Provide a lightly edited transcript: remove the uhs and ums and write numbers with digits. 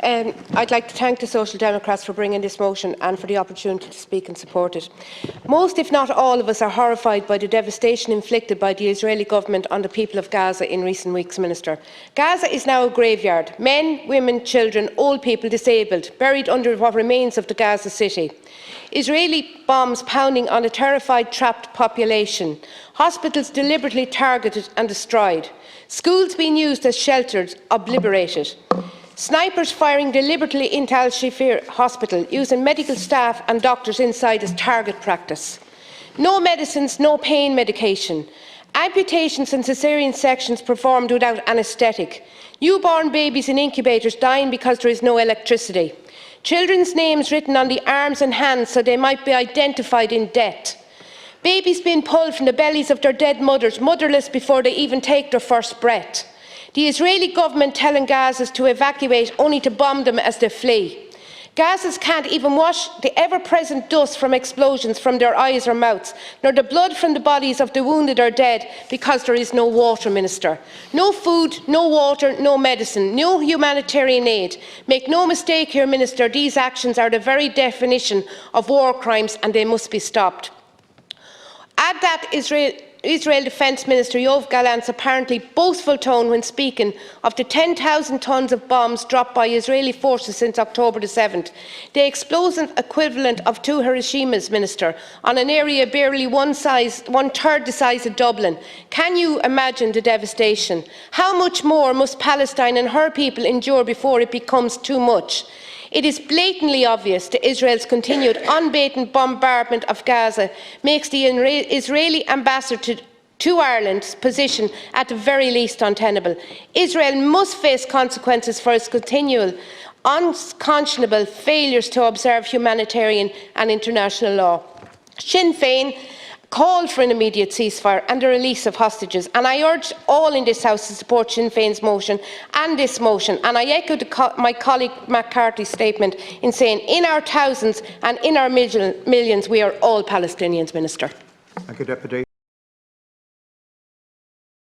I'd like to thank the Social Democrats for bringing this motion and for the opportunity to speak and support it. Most, if not all of us, are horrified by the devastation inflicted by the Israeli government on the people of Gaza in recent weeks, Minister. Gaza is now a graveyard. Men, women, children, old people, disabled, buried under what remains of the Gaza city. Israeli bombs pounding on a terrified, trapped population. Hospitals deliberately targeted and destroyed. Schools being used as shelters, obliterated. Snipers firing deliberately into Al-Shifir Hospital, using medical staff and doctors inside as target practice. No medicines, no pain medication. Amputations and caesarean sections performed without anaesthetic. Newborn babies in incubators dying because there is no electricity. Children's names written on the arms and hands so they might be identified in death. Babies being pulled from the bellies of their dead mothers, motherless before they even take their first breath. The Israeli government telling Gazans to evacuate only to bomb them as they flee. Gazans can't even wash the ever-present dust from explosions from their eyes or mouths, nor the blood from the bodies of the wounded or dead, because there is no water, Minister. No food, no water, no medicine, no humanitarian aid. Make no mistake here, Minister, these actions are the very definition of war crimes and they must be stopped. Add that Israel Defence Minister Yoav Gallant's apparently boastful tone when speaking of the 10,000 tonnes of bombs dropped by Israeli forces since October the 7th, the explosive equivalent of 2 Hiroshimas, Minister, on an area barely one-third the size of Dublin. Can you imagine the devastation? How much more must Palestine and her people endure before it becomes too much? It is blatantly obvious that Israel's continued unbated bombardment of Gaza makes the Israeli ambassador to Ireland's position at the very least untenable. Israel must face consequences for its continual, unconscionable failures to observe humanitarian and international law. Sinn Féin called for an immediate ceasefire and the release of hostages, and I urge all in this House to support Sinn Féin's motion and this motion, and I echo my colleague McCarthy's statement in saying in our thousands and in our millions we are all Palestinians, Minister. Thank you, Deputy.